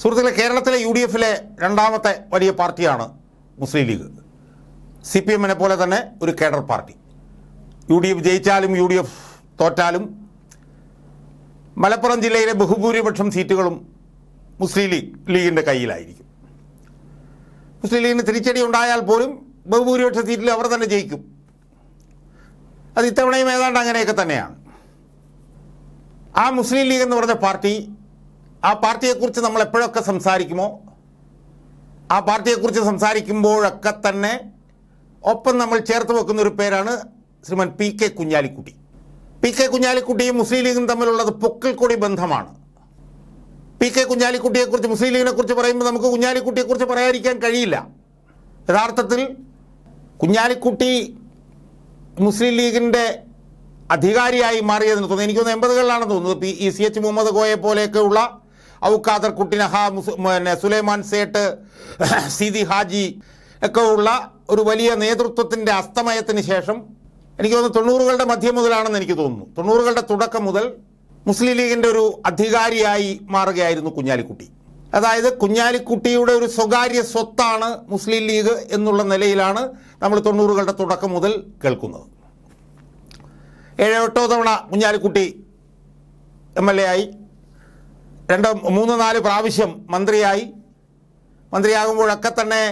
സുഹൃത്തുക്കളെ, കേരളത്തിലെ UDFലെ രണ്ടാമത്തെ വലിയ പാർട്ടിയാണ് മുസ്ലിം ലീഗ്. CPM-നെ പോലെ തന്നെ ഒരു കേഡർ പാർട്ടി. UDF ജയിച്ചാലും UDF തോറ്റാലും മലപ്പുറം ജില്ലയിലെ ബഹുഭൂരിപക്ഷം സീറ്റുകളും മുസ്ലിം ലീഗിൻ്റെ കയ്യിലായിരിക്കും. മുസ്ലിം ലീഗിന് തിരിച്ചടി ഉണ്ടായാൽ പോലും ബഹുഭൂരിപക്ഷ സീറ്റിൽ അവർ തന്നെ ജയിക്കും. അത് ഇത്തവണയും ഏതാണ്ട് അങ്ങനെയൊക്കെ തന്നെയാണ്. ആ മുസ്ലിം ലീഗ് എന്ന് പറഞ്ഞ പാർട്ടി, ആ പാർട്ടിയെക്കുറിച്ച് നമ്മൾ എപ്പോഴൊക്കെ സംസാരിക്കുമോ, ആ പാർട്ടിയെക്കുറിച്ച് സംസാരിക്കുമ്പോഴൊക്കെ തന്നെ ഒപ്പം നമ്മൾ ചേർത്ത് വെക്കുന്ന ഒരു പേരാണ് ശ്രീമാൻ PK കുഞ്ഞാലിക്കുട്ടി. PK കുഞ്ഞാലിക്കുട്ടിയും മുസ്ലിം ലീഗും തമ്മിലുള്ളത് പൊക്കിൾക്കൊടി ബന്ധമാണ്. PK കുഞ്ഞാലിക്കുട്ടിയെക്കുറിച്ച്, മുസ്ലിം ലീഗിനെ കുറിച്ച് പറയുമ്പോൾ നമുക്ക് കുഞ്ഞാലിക്കുട്ടിയെക്കുറിച്ച് പറയാതിരിക്കാൻ കഴിയില്ല. യഥാർത്ഥത്തിൽ കുഞ്ഞാലിക്കുട്ടി മുസ്ലിം ലീഗിൻ്റെ അധികാരിയായി മാറിയതെന്ന് തോന്നുന്നു. എനിക്ക് തോന്നുന്നു 80കളിലാണെന്ന് തോന്നുന്നത്. ഈ CH മുഹമ്മദ് കോയെ പോലെയൊക്കെയുള്ള ഔക്കാദർ കുട്ടിനഹ, സുലൈമാൻ സേട്ട്, സീതി ഹാജി ഒക്കെ ഉള്ള ഒരു വലിയ നേതൃത്വത്തിൻ്റെ അസ്തമയത്തിന് ശേഷം, എനിക്ക് തോന്നുന്നു 90കളുടെ മധ്യം മുതലാണെന്ന് എനിക്ക് തോന്നുന്നു. 90കളുടെ തുടക്കം മുതൽ മുസ്ലിം ലീഗിൻ്റെ ഒരു അധികാരിയായി മാറുകയായിരുന്നു കുഞ്ഞാലിക്കുട്ടി. അതായത് കുഞ്ഞാലിക്കുട്ടിയുടെ ഒരു സ്വകാര്യ സ്വത്താണ് മുസ്ലിം ലീഗ് എന്നുള്ള നിലയിലാണ് നമ്മൾ 90കളുടെ തുടക്കം മുതൽ കേൾക്കുന്നത്. 7-8 തവണ കുഞ്ഞാലിക്കുട്ടി MLA ആയി, 2-3-4 പ്രാവശ്യം മന്ത്രിയാകുമ്പോഴൊക്കെ തന്നെ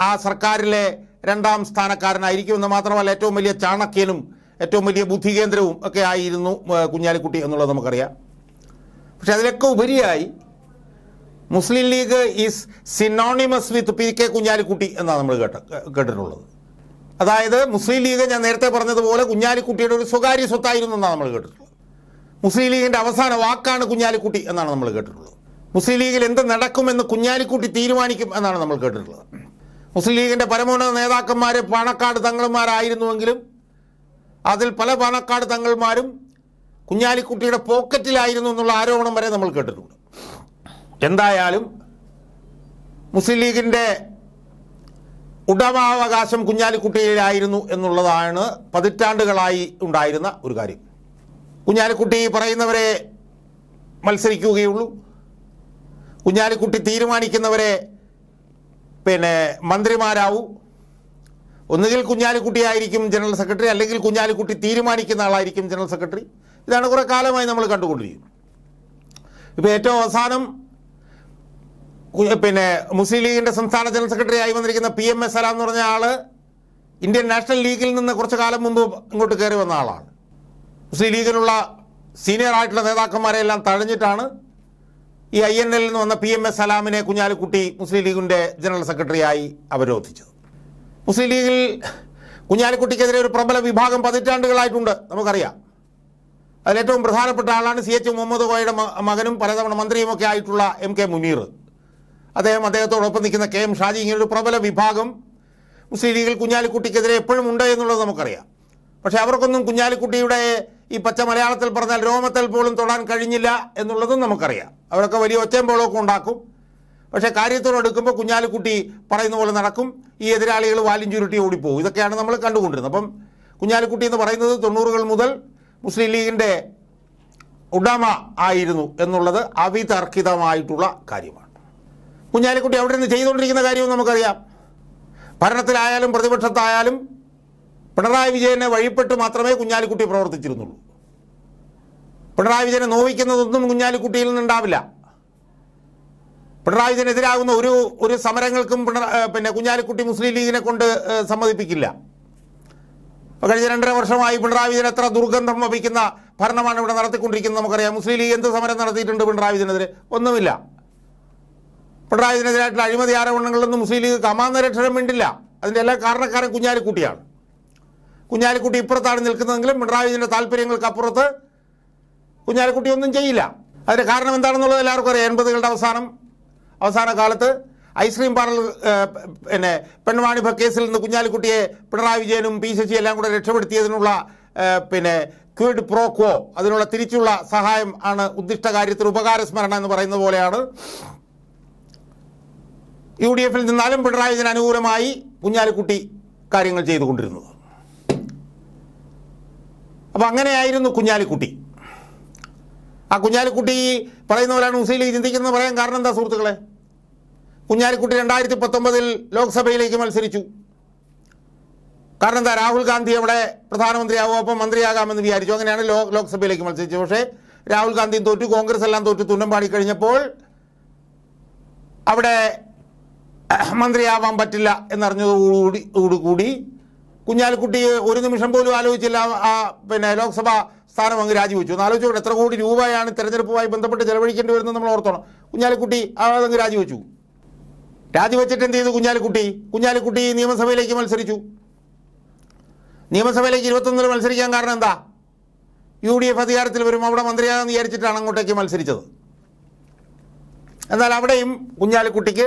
ആ സർക്കാരിലെ 2ാം സ്ഥാനക്കാരനായിരിക്കും. എന്ന് മാത്രമല്ല ഏറ്റവും വലിയ ചാണക്യനും ഏറ്റവും വലിയ ബുദ്ധികേന്ദ്രവും ഒക്കെ ആയിരുന്നു കുഞ്ഞാലിക്കുട്ടി എന്നുള്ളത് നമുക്കറിയാം. പക്ഷെ അതിലൊക്കെ ഉപരിയായി Muslim League is synonymous with PK Kunhalikutty എന്നാണ് നമ്മൾ കേട്ടിട്ടുള്ളത്. അതായത് മുസ്ലിം ലീഗ്, ഞാൻ നേരത്തെ പറഞ്ഞതുപോലെ, കുഞ്ഞാലിക്കുട്ടിയുടെ ഒരു സ്വകാര്യ സ്വത്തായിരുന്നു എന്നാണ് നമ്മൾ കേട്ടിട്ടുള്ളത്. മുസ്ലിം ലീഗിൻ്റെ അവസാന വാക്കാണ് കുഞ്ഞാലിക്കുട്ടി എന്നാണ് നമ്മൾ കേട്ടിട്ടുള്ളത്. മുസ്ലിം ലീഗിൽ എന്ത് നടക്കുമെന്ന് കുഞ്ഞാലിക്കുട്ടി തീരുമാനിക്കും എന്നാണ് നമ്മൾ കേട്ടിട്ടുള്ളത്. മുസ്ലിം ലീഗിൻ്റെ പരമോന്നത നേതാക്കന്മാർ പാണക്കാട് തങ്ങൾമാരായിരുന്നുവെങ്കിലും അതിൽ പല പാണക്കാട് തങ്ങൾമാരും കുഞ്ഞാലിക്കുട്ടിയുടെ പോക്കറ്റിലായിരുന്നു എന്നുള്ള ആരോപണം വരെ നമ്മൾ കേട്ടിട്ടുണ്ട്. എന്തായാലും മുസ്ലിം ലീഗിൻ്റെ ഉടമാവകാശം കുഞ്ഞാലിക്കുട്ടിയിലായിരുന്നു എന്നുള്ളതാണ് പതിറ്റാണ്ടുകളായി ഉണ്ടായിരുന്ന ഒരു കാര്യം. കുഞ്ഞാലിക്കുട്ടി പറയുന്നവരെ മത്സരിക്കുകയുള്ളൂ, കുഞ്ഞാലിക്കുട്ടി തീരുമാനിക്കുന്നവരെ മന്ത്രിമാരാവൂ. ഒന്നുകിൽ കുഞ്ഞാലിക്കുട്ടി ആയിരിക്കും ജനറൽ സെക്രട്ടറി, അല്ലെങ്കിൽ കുഞ്ഞാലിക്കുട്ടി തീരുമാനിക്കുന്ന ആളായിരിക്കും ജനറൽ സെക്രട്ടറി. ഇതാണ് കുറേ കാലമായി നമ്മൾ കണ്ടുകൊണ്ടിരിക്കുന്നത്. ഇപ്പോൾ ഏറ്റവും അവസാനം മുസ്ലിം ലീഗിൻ്റെ സംസ്ഥാന ജനറൽ സെക്രട്ടറി ആയി വന്നിരിക്കുന്ന PM സലാം എന്ന് പറഞ്ഞ ആൾ ഇന്ത്യൻ നാഷണൽ ലീഗിൽ നിന്ന് കുറച്ച് കാലം മുമ്പ് ഇങ്ങോട്ട് കയറി വന്ന ആളാണ്. മുസ്ലിം ലീഗിലുള്ള സീനിയർ ആയിട്ടുള്ള നേതാക്കന്മാരെല്ലാം തഴഞ്ഞിട്ടാണ് ഈ INL നിന്ന് വന്ന PM സലാമിനെ കുഞ്ഞാലിക്കുട്ടി മുസ്ലിം ലീഗിൻ്റെ ജനറൽ സെക്രട്ടറിയായി അവരോധിച്ചത്. മുസ്ലിം ലീഗിൽ കുഞ്ഞാലിക്കുട്ടിക്കെതിരെ ഒരു പ്രബല വിഭാഗം പതിറ്റാണ്ടുകളായിട്ടുണ്ട്, നമുക്കറിയാം. അതിലേറ്റവും പ്രധാനപ്പെട്ട ആളാണ് CH മുഹമ്മദ് കോയയുടെ മകനും പലതവണ മന്ത്രിയുമൊക്കെ ആയിട്ടുള്ള MK മുനീർ. അദ്ദേഹത്തോടൊപ്പം നിൽക്കുന്ന KM ഷാജി. ഇങ്ങനൊരു പ്രബല വിഭാഗം മുസ്ലിം ലീഗിൽ കുഞ്ഞാലിക്കുട്ടിക്കെതിരെ എപ്പോഴും ഉണ്ട് എന്നുള്ളത് നമുക്കറിയാം. പക്ഷേ അവർക്കൊന്നും കുഞ്ഞാലിക്കുട്ടിയുടെ ഈ പച്ച മലയാളത്തിൽ പറഞ്ഞാൽ രോമത്തിൽ പോലും തൊടാൻ കഴിഞ്ഞില്ല എന്നുള്ളതും നമുക്കറിയാം. അവരൊക്കെ വലിയ ഒച്ചയമ്പോളൊക്കെ ഉണ്ടാക്കും. പക്ഷേ കാര്യത്തോടെടുക്കുമ്പോൾ കുഞ്ഞാലിക്കുട്ടി പറയുന്ന പോലെ നടക്കും. ഈ എതിരാളികൾ വാലും ചുരുട്ടി ഓടിപ്പോകും. ഇതൊക്കെയാണ് നമ്മൾ കണ്ടുകൊണ്ടിരുന്നത്. അപ്പം കുഞ്ഞാലിക്കുട്ടി എന്ന് പറയുന്നത് 90കൾ മുതൽ മുസ്ലിം ലീഗിൻ്റെ ഉടമ ആയിരുന്നു എന്നുള്ളത് അവിതർക്കിതമായിട്ടുള്ള കാര്യമാണ്. കുഞ്ഞാലിക്കുട്ടി അവിടെ നിന്ന് ചെയ്തുകൊണ്ടിരിക്കുന്ന കാര്യവും നമുക്കറിയാം. ഭരണത്തിലായാലും പ്രതിപക്ഷത്തായാലും പിണറായി വിജയനെ വഴിപ്പെട്ട് മാത്രമേ കുഞ്ഞാലിക്കുട്ടി പ്രവർത്തിച്ചിരുന്നുള്ളൂ. പിണറായി വിജയനെ നോവിക്കുന്നതൊന്നും കുഞ്ഞാലിക്കുട്ടിയിൽ നിന്നുണ്ടാവില്ല. പിണറായി വിജയനെതിരാകുന്ന ഒരു സമരങ്ങൾക്കും കുഞ്ഞാലിക്കുട്ടി മുസ്ലിം ലീഗിനെ കൊണ്ട് സമ്മതിപ്പിക്കില്ല. കഴിഞ്ഞ 2.5 വർഷമായി പിണറായി വിജയൻ എത്ര ദുർഗന്ധം വഹിക്കുന്ന ഭരണമാണ് ഇവിടെ നടത്തിക്കൊണ്ടിരിക്കുന്നത് നമുക്കറിയാം. മുസ്ലിം ലീഗ് എന്ത് സമരം നടത്തിയിട്ടുണ്ട് പിണറായി വിജയനെതിരെ? ഒന്നുമില്ല. പിണറായി വിജയനെതിരായിട്ടുള്ള അഴിമതി ആരോപണങ്ങളിലൊന്നും മുസ്ലിം ലീഗ് കമാന്നരക്ഷരം വേണ്ടില്ല. അതിൻ്റെ എല്ലാ കാരണക്കാരൻ കുഞ്ഞാലിക്കുട്ടിയാണ്. കുഞ്ഞാലിക്കുട്ടി ഇപ്പുറത്താണ് നിൽക്കുന്നതെങ്കിലും പിണറായി വിജയൻ്റെ താല്പര്യങ്ങൾക്ക് അപ്പുറത്ത് കുഞ്ഞാലിക്കുട്ടി ഒന്നും ചെയ്യില്ല. അതിൻ്റെ കാരണം എന്താണെന്നുള്ളത് എല്ലാവർക്കും അറിയാം. 80കളുടെ അവസാന കാലത്ത് ഐസ്ക്രീം പാർലർ പെൺവാണിഭ കേസിൽ നിന്ന് കുഞ്ഞാലിക്കുട്ടിയെ പിണറായി വിജയനും P ശശി എല്ലാം കൂടെ രക്ഷപ്പെടുത്തിയതിനുള്ള ക്വിഡ് പ്രോ ക്വോ, അതിനുള്ള തിരിച്ചുള്ള സഹായം ആണ് ഉദ്ദിഷ്ട കാര്യത്തിൽ ഉപകാരസ്മരണ എന്ന് പറയുന്ന പോലെയാണ് UDFൽ നിന്നാലും പിണറായി വിജയന് അനുകൂലമായി കുഞ്ഞാലിക്കുട്ടി കാര്യങ്ങൾ ചെയ്തുകൊണ്ടിരുന്നത്. അപ്പോൾ അങ്ങനെയായിരുന്നു കുഞ്ഞാലിക്കുട്ടി. ആ കുഞ്ഞാലിക്കുട്ടി പറയുന്ന പോലെയാണ് മുസ്ലിം ലീഗ് ചിന്തിക്കുന്നത് പറയാൻ കാരണം എന്താ സുഹൃത്തുക്കളെ? കുഞ്ഞാലിക്കുട്ടി 2019 ലോക്സഭയിലേക്ക് മത്സരിച്ചു. കാരണം എന്താ? രാഹുൽ ഗാന്ധി അവിടെ പ്രധാനമന്ത്രിയാവും, അപ്പം മന്ത്രിയാകാമെന്ന് വിചാരിച്ചു. അങ്ങനെയാണ് ലോക്സഭയിലേക്ക് മത്സരിച്ചത്. പക്ഷേ രാഹുൽ ഗാന്ധിയും തോറ്റു, കോൺഗ്രസ് എല്ലാം തോറ്റു, തുന്നം പാടിക്കഴിഞ്ഞപ്പോൾ അവിടെ മന്ത്രിയാവാൻ പറ്റില്ല എന്നറിഞ്ഞതോടുകൂടി കുഞ്ഞാലിക്കുട്ടി ഒരു നിമിഷം പോലും ആലോചിച്ചില്ല, ലോക്സഭാ സ്ഥാനം അങ്ങ് രാജിവെച്ചു. ഒന്ന് ആലോചിച്ചോട്ടെ, എത്ര കോടി രൂപയാണ് തെരഞ്ഞെടുപ്പുമായി ബന്ധപ്പെട്ട് ചെലവഴിക്കേണ്ടി വരുന്നത് നമ്മൾ ഓർത്തോണം. കുഞ്ഞാലിക്കുട്ടി അതങ്ങ് രാജിവെച്ചു. രാജിവെച്ചിട്ട് എന്ത് ചെയ്തു? കുഞ്ഞാലിക്കുട്ടി നിയമസഭയിലേക്ക് മത്സരിച്ചു. നിയമസഭയിലേക്ക് 21 മത്സരിക്കാൻ കാരണം എന്താ? UDF അധികാരത്തിൽ വരും, അവിടെ മന്ത്രിയാകാമെന്ന് വിചാരിച്ചിട്ടാണ് അങ്ങോട്ടേക്ക് മത്സരിച്ചത്. എന്നാൽ അവിടെയും കുഞ്ഞാലിക്കുട്ടിക്ക്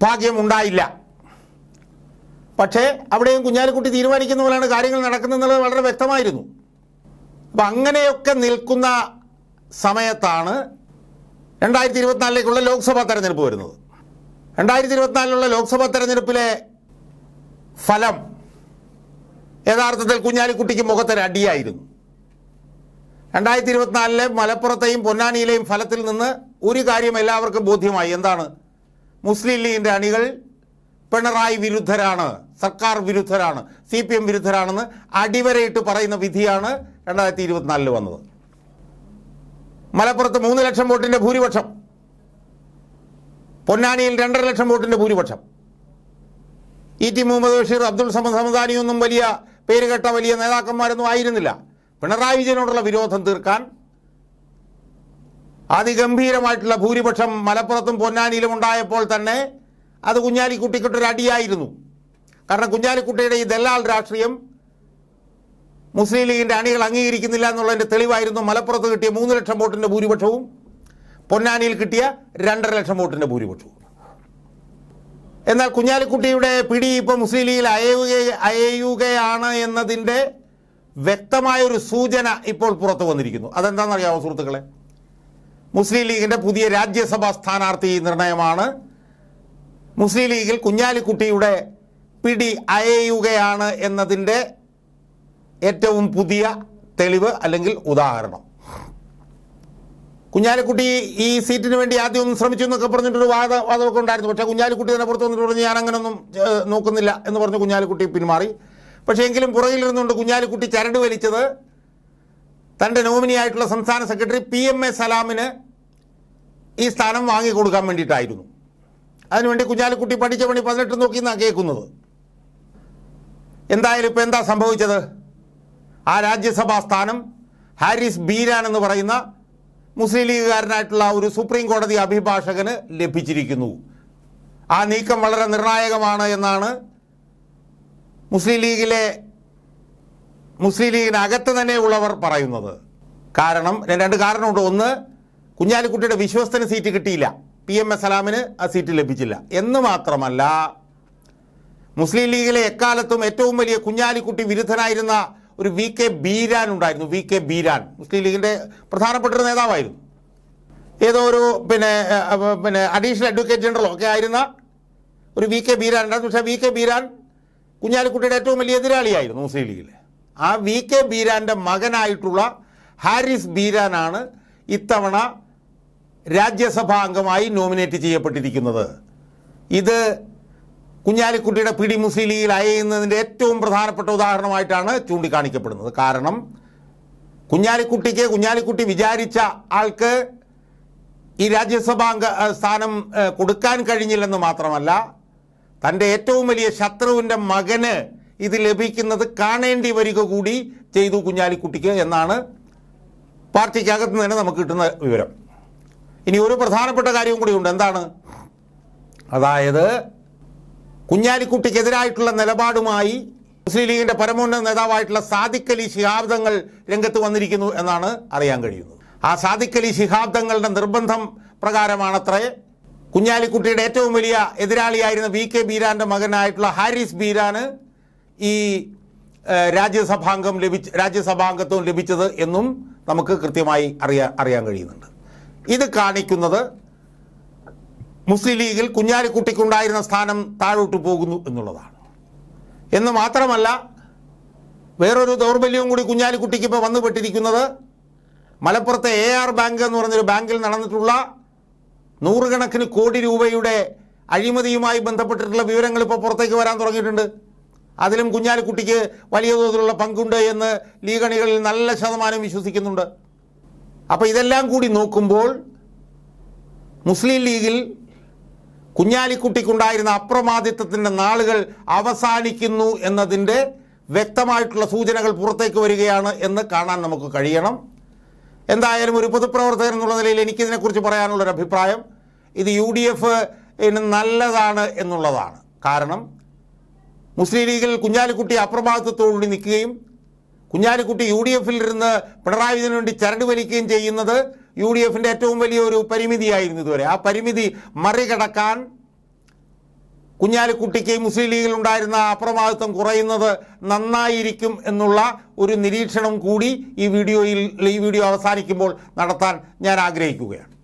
ഭാഗ്യമുണ്ടായില്ല. പക്ഷേ അവിടെയും കുഞ്ഞാലിക്കുട്ടി തീരുമാനിക്കുന്ന പോലെയാണ് കാര്യങ്ങൾ നടക്കുന്നതെന്നുള്ളത് വളരെ വ്യക്തമായിരുന്നു. അപ്പം അങ്ങനെയൊക്കെ നിൽക്കുന്ന സമയത്താണ് 2024 ലോക്സഭാ തെരഞ്ഞെടുപ്പ് വരുന്നത്. 2024 ലോക്സഭാ തെരഞ്ഞെടുപ്പിലെ ഫലം യഥാർത്ഥത്തിൽ കുഞ്ഞാലിക്കുട്ടിക്ക് മുഖത്തൊരു അടിയായിരുന്നു. 2024 മലപ്പുറത്തെയും പൊന്നാനിയിലെയും ഫലത്തിൽ നിന്ന് ഒരു കാര്യം എല്ലാവർക്കും ബോധ്യമായി. എന്താണ്? മുസ്ലിം ലീഗിൻ്റെ അണികൾ പിണറായി വിരുദ്ധരാണ്, സർക്കാർ വിരുദ്ധരാണ്, CPM വിരുദ്ധരാണെന്ന് അടിവരയിട്ട് പറയുന്ന വിധിയാണ് 2024 വന്നത്. മലപ്പുറത്ത് 3 ലക്ഷം വോട്ടിൻ്റെ ഭൂരിപക്ഷം, പൊന്നാനിയിൽ 2.5 ലക്ഷം വോട്ടിൻ്റെ ഭൂരിപക്ഷം. E.T. മുഹമ്മദ് ബഷീർ, അബ്ദുൾ സമദ് സമദാനിയൊന്നും വലിയ പേരുകെട്ട വലിയ നേതാക്കന്മാരൊന്നും ആയിരുന്നില്ല. പിണറായി വിജയനോടുള്ള വിരോധം തീർക്കാൻ അതിഗംഭീരമായിട്ടുള്ള ഭൂരിപക്ഷം മലപ്പുറത്തും പൊന്നാനിയിലും ഉണ്ടായപ്പോൾ തന്നെ അത് കുഞ്ഞാലിക്കുട്ടിക്കൊട്ടൊരു അടിയായിരുന്നു. കാരണം കുഞ്ഞാലിക്കുട്ടിയുടെ ഈ ദല്ലാൽ രാഷ്ട്രീയം മുസ്ലിം ലീഗിൻ്റെ അണികൾ അംഗീകരിക്കുന്നില്ല എന്നുള്ളതിൻ്റെ തെളിവായിരുന്നു മലപ്പുറത്ത് കിട്ടിയ 3 ലക്ഷം വോട്ടിൻ്റെ ഭൂരിപക്ഷവും പൊന്നാനിയിൽ കിട്ടിയ 2.5 ലക്ഷം വോട്ടിൻ്റെ ഭൂരിപക്ഷവും. എന്നാൽ കുഞ്ഞാലിക്കുട്ടിയുടെ പിടി ഇപ്പോൾ മുസ്ലിം ലീഗിൽ അയയുകയാണ് എന്നതിൻ്റെ വ്യക്തമായൊരു സൂചന ഇപ്പോൾ പുറത്തു വന്നിരിക്കുന്നു. അതെന്താണെന്നറിയാമോ സുഹൃത്തുക്കളെ? മുസ്ലിം ലീഗിൻ്റെ പുതിയ രാജ്യസഭാ സ്ഥാനാർത്ഥി നിർണയമാണ് മുസ്ലിം ലീഗിൽ കുഞ്ഞാലിക്കുട്ടിയുടെ പിടി അയയുകയാണ് എന്നതിൻ്റെ ഏറ്റവും പുതിയ തെളിവ് അല്ലെങ്കിൽ ഉദാഹരണം. കുഞ്ഞാലിക്കുട്ടി ഈ സീറ്റിന് വേണ്ടി ആദ്യം ഒന്ന് ശ്രമിച്ചു എന്നൊക്കെ പറഞ്ഞിട്ടൊരു വാദമൊക്കെ ഉണ്ടായിരുന്നു. പക്ഷേ കുഞ്ഞാലിക്കുട്ടി തന്നെ പുറത്തു വന്നിട്ട് പറഞ്ഞ് ഞാൻ അങ്ങനെയൊന്നും നോക്കുന്നില്ല എന്ന് പറഞ്ഞ് കുഞ്ഞാലിക്കുട്ടി പിന്മാറി. പക്ഷേ എങ്കിലും പുറകിലിരുന്നുകൊണ്ട് കുഞ്ഞാലിക്കുട്ടി ചരട് വലിച്ചത് തൻ്റെ നോമിനിയായിട്ടുള്ള സംസ്ഥാന സെക്രട്ടറി PMA സലാമിന് ഈ സ്ഥാനം വാങ്ങിക്കൊടുക്കാൻ വേണ്ടിയിട്ടായിരുന്നു. അതിനുവേണ്ടി കുഞ്ഞാലിക്കുട്ടി പഠിച്ച പണി 18 നോക്കി എന്നാണ് കേൾക്കുന്നത്. എന്തായാലും ഇപ്പോൾ എന്താ സംഭവിച്ചത്? ആ രാജ്യസഭാ സ്ഥാനം ഹാരിസ് ബീരാൻ എന്ന് പറയുന്ന മുസ്ലിം ലീഗുകാരനായിട്ടുള്ള ഒരു സുപ്രീം കോടതി അഭിഭാഷകന് ലഭിച്ചിരിക്കുന്നു. ആ നീക്കം വളരെ നിർണായകമാണ് എന്നാണ് മുസ്ലിം ലീഗിനകത്ത് തന്നെ ഉള്ളവർ പറയുന്നത്. കാരണം 2 കാരണമുണ്ട്. ഒന്ന്, കുഞ്ഞാലിക്കുട്ടിയുടെ വിശ്വസ്തന് സീറ്റ് കിട്ടിയില്ല, PMA സലാമിന് ആ സീറ്റ് ലഭിച്ചില്ല എന്ന് മാത്രമല്ല, മുസ്ലിം ലീഗിലെ എക്കാലത്തും ഏറ്റവും വലിയ കുഞ്ഞാലിക്കുട്ടി വിരുദ്ധനായിരുന്ന ഒരു VK ബീരാൻ ഉണ്ടായിരുന്നു. VK ബീരാൻ മുസ്ലിം ലീഗിൻ്റെ പ്രധാനപ്പെട്ട ഒരു നേതാവായിരുന്നു. ഏതോ ഒരു അഡീഷണൽ അഡ്വക്കേറ്റ് ജനറലോ ഒക്കെ ആയിരുന്ന ഒരു VK ബീരാൻ ഉണ്ടായിരുന്നു. പക്ഷേ VK ബീരാൻ കുഞ്ഞാലിക്കുട്ടിയുടെ ഏറ്റവും വലിയ എതിരാളിയായിരുന്നു മുസ്ലിം ലീഗിൽ. ആ VK ബീരാൻ്റെ മകനായിട്ടുള്ള ഹാരിസ് ബീരാനാണ് ഇത്തവണ രാജ്യസഭാ അംഗമായി നോമിനേറ്റ് ചെയ്യപ്പെട്ടിരിക്കുന്നത്. ഇത് കുഞ്ഞാലിക്കുട്ടിയുടെ പിടി മുസ്ലിം ലീഗിൽ അയയുന്നതിൻ്റെ ഏറ്റവും പ്രധാനപ്പെട്ട ഉദാഹരണമായിട്ടാണ് ചൂണ്ടിക്കാണിക്കപ്പെടുന്നത്. കാരണം കുഞ്ഞാലിക്കുട്ടി വിചാരിച്ച ആൾക്ക് ഈ രാജ്യസഭാ സ്ഥാനം കൊടുക്കാൻ കഴിഞ്ഞില്ലെന്ന് മാത്രമല്ല, തൻ്റെ ഏറ്റവും വലിയ ശത്രുവിൻ്റെ മകന് ഇത് ലഭിക്കുന്നത് കാണേണ്ടി വരിക കൂടി ചെയ്തു കുഞ്ഞാലിക്കുട്ടിക്ക് എന്നാണ് പാർട്ടിക്കകത്ത് തന്നെ നമുക്ക് കിട്ടുന്ന വിവരം. ഇനി ഒരു പ്രധാനപ്പെട്ട കാര്യവും കൂടി ഉണ്ട്. എന്താണ്? അതായത് കുഞ്ഞാലിക്കുട്ടിക്കെതിരായിട്ടുള്ള നിലപാടുമായി മുസ്ലിം ലീഗിൻ്റെ പരമോന്നത നേതാവായിട്ടുള്ള സാദിഖ് അലി ശിഹാബ് തങ്ങൾ രംഗത്ത് വന്നിരിക്കുന്നു എന്നാണ് അറിയാൻ കഴിയുന്നത്. ആ സാദിഖ് അലി ശിഹാബ് തങ്ങളുടെ നിർബന്ധം പ്രകാരമാണത്രേ കുഞ്ഞാലിക്കുട്ടിയുടെ ഏറ്റവും വലിയ എതിരാളിയായിരുന്ന VK ബീരാൻ്റെ മകനായിട്ടുള്ള ഹാരിസ് ബീരാന് ഈ രാജ്യസഭാംഗത്വം ലഭിച്ചത് എന്നും നമുക്ക് കൃത്യമായി അറിയാൻ കഴിയുന്നുണ്ട്. ഇത് കാണിക്കുന്നത് മുസ്ലിം ലീഗിൽ കുഞ്ഞാലിക്കുട്ടിക്കുണ്ടായിരുന്ന സ്ഥാനം താഴോട്ട് പോകുന്നു എന്നുള്ളതാണ്. എന്ന് മാത്രമല്ല, വേറൊരു ദൗർബല്യവും കൂടി കുഞ്ഞാലിക്കുട്ടിക്ക് ഇപ്പോൾ വന്നുപെട്ടിരിക്കുന്നത് മലപ്പുറത്തെ AR ബാങ്ക് എന്ന് പറഞ്ഞൊരു ബാങ്കിൽ നടന്നിട്ടുള്ള നൂറുകണക്കിന് കോടി രൂപയുടെ അഴിമതിയുമായി ബന്ധപ്പെട്ടിട്ടുള്ള വിവരങ്ങൾ ഇപ്പോൾ പുറത്തേക്ക് വരാൻ തുടങ്ങിയിട്ടുണ്ട്. അതിലും കുഞ്ഞാലിക്കുട്ടിക്ക് വലിയ തോതിലുള്ള പങ്കുണ്ട് എന്ന് ലീഗ് അണികളിൽ നല്ല ശതമാനം വിശ്വസിക്കുന്നുണ്ട്. അപ്പോൾ ഇതെല്ലാം കൂടി നോക്കുമ്പോൾ മുസ്ലിം ലീഗിൽ കുഞ്ഞാലിക്കുട്ടിക്കുണ്ടായിരുന്ന അപ്രമാദിത്വത്തിൻ്റെ നാളുകൾ അവസാനിക്കുന്നു എന്നതിൻ്റെ വ്യക്തമായിട്ടുള്ള സൂചനകൾ പുറത്തേക്ക് വരികയാണ് എന്ന് കാണാൻ നമുക്ക് കഴിയണം. എന്തായാലും ഒരു പൊതുപ്രവർത്തകൻ എന്നുള്ള നിലയിൽ എനിക്കിതിനെക്കുറിച്ച് പറയാനുള്ളൊരു അഭിപ്രായം, ഇത് UDF നല്ലതാണ് എന്നുള്ളതാണ്. കാരണം മുസ്ലിം ലീഗിൽ കുഞ്ഞാലിക്കുട്ടി അപ്രമാദിത്വത്തോടുകൂടി നിൽക്കുകയും കുഞ്ഞാലിക്കുട്ടി UDFൽ ഇരുന്ന് പിണറായി വിജയന് വേണ്ടി ചരട് വലിക്കുകയും ചെയ്യുന്നത് UDFൻ്റെ ഏറ്റവും വലിയൊരു പരിമിതിയായിരുന്നു ഇതുവരെ. ആ പരിമിതി മറികടക്കാൻ കുഞ്ഞാലിക്കുട്ടിക്ക് മുസ്ലിം ലീഗിൽ ഉണ്ടായിരുന്ന അപ്രമാദിത്വം കുറയുന്നത് നന്നായിരിക്കും എന്നുള്ള ഒരു നിരീക്ഷണം കൂടി ഈ വീഡിയോ അവസാനിക്കുമ്പോൾ നടത്താൻ ഞാൻ ആഗ്രഹിക്കുകയാണ്.